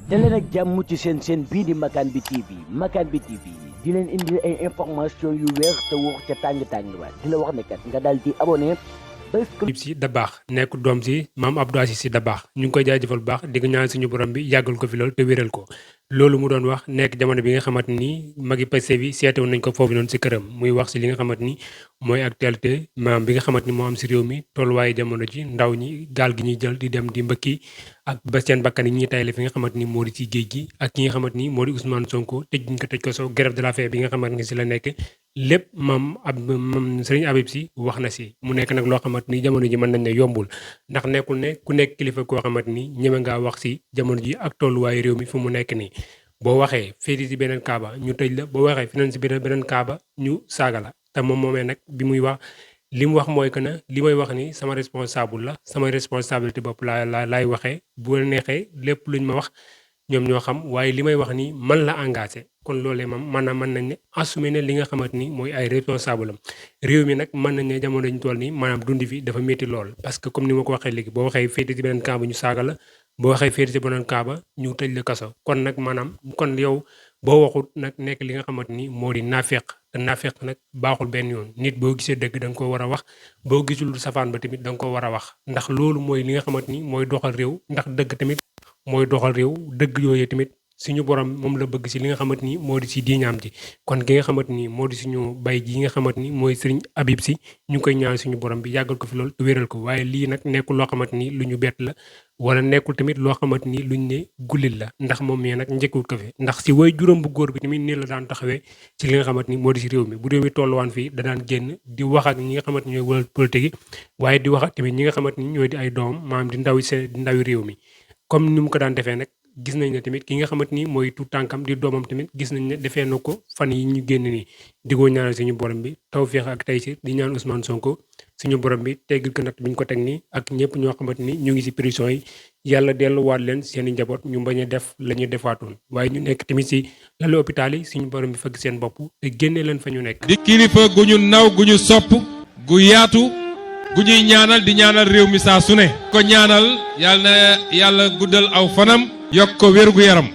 daleen ak jàmm ci seen bii di Makane bi TV Makane bi TV di leen indi ay information yu wér te wóor ca tàng ba di la wax ne kat nga daal di abonné si Dabakh nekk doom si maam Abdou Aziz Sy Dabakh ñu ngi koy jaajëfal bu baax di ko ñaan suñu borom bi yàggal ko fi lool te wéral ko loolu mu doon wax nekk jamono bi nga xamante ni magi Pastef bi seetewoon nañ ko foofu noonu si këram muy wax si li nga xamante ni mooy actualité maam bi nga xamante ni moo am si réew mi tolluwaaye jamono ji ndaw ñi gaal gi ñuy jël di dem di mbëkki ak ba seen bakkan yi ñuy tayle fi nga xamante ni moo di ci géej gi ak ki nga xamante ni moo di Ousmane Sonko tëj ko so grève de la faim bi nga xamante ni si la nekk lépp maam Serigne Habib Sy wax na si mu nekk nag loo xamante ni jamono ji mën nañ ne yombul ndax nekkul ne ku nekk kilifa koo xamante ni ñeme ngaa wax si jamono ji ak tolluwaayu réew mi fu mu nekk nii boo waxee féeti si beneen kaaba ñu tëj la boo waxee feneen si beneen kaaba ñu saaga la te moom moomee nag bi muy wax li mu wax mooy que ne li may wax ni sama responsable la sama responsabilité bopp laay waxee bu neexee lépp luñ ma wax ñoom ñoo xam waaye li may wax ni man la engagé kon loolee moom maanaam mën nañ ne assumé ne li nga xamante ni mooy ay responsable am réew mi nag mën nañ ne jamono ñu toll nii maanaam dund fi dafa métti lool parce que comme ni ma ko waxee léegi boo waxee féete ci beneen camp ba ñu saaga la boo waxee féete ci beneen camp ba ñu tëj la kaso kon nag maanaam kon yow boo waxut nag nekk li nga xamante ni moo di naafeq te naafeq nag baaxul benn yoon nit boo gisee dëgg da nga ko war a wax boo gisul safaan ba tamit da nga ko war a wax ndax loolu mooy li nga xamante ni mooy doxal réew ndax dëgg tamit mooy doxal réew dëgg yooyu tamit suñu borom moom la bëgg si li nga xamante ni moo di si diiñaam ji kon ki nga xamante ni moo di suñu bay ji nga xamante ni mooy Serigne Habib Sy ñu ngi koy ñaan suñu borom bi yàggal ko fi lool te wéral ko waaye lii nag nekkul loo xamante ni lu ñu bett la wala nekkul tamit loo xamante ni luñ ne gullil la ndax moom mii nag njëkkul ko fi ndax si way juróom bu góor bi tamit nii la daan taxawee ci li nga xamante ni moo di si réew mi bu réew mi tolluwaan fii da daan génn di wax ak ñi nga xamante ni ñooy wala politique yi waaye di wax ak tamit ñi nga xamante ni ñooy di ay doom maanaam di ndawi réew mi comme ni mu ko daan defee nag gis nañ ne tamit ki nga xamante ni mooy tout tànkam di doomam tamit gis nañ ne defee na ko fan yi ñu génn nii di ko ñaanal suñu borom bi tawfeex ak taysir di ñaan Ousmane Sonko suñu borom bi teggil ko natt bi ñu ko teg nii ak ñëpp ñoo xamante ni ñu ngi si prison yi yàlla delluwaat leen seen i njaboot ñu bañ a def la ñu defaatoon waaye ñu nekk tamit si lalu hôpital yi suñu borom bi fëgg seen bopp te génne leen fa ñu nekk. di kilifa gu ñu naw gu ñu sopp gu yaatu gu ñuy ñaanal di ñaanal réew mi saa su ne ko ñaanal yàlla na yàlla guddal aw fanam yokk ko wér gu yaram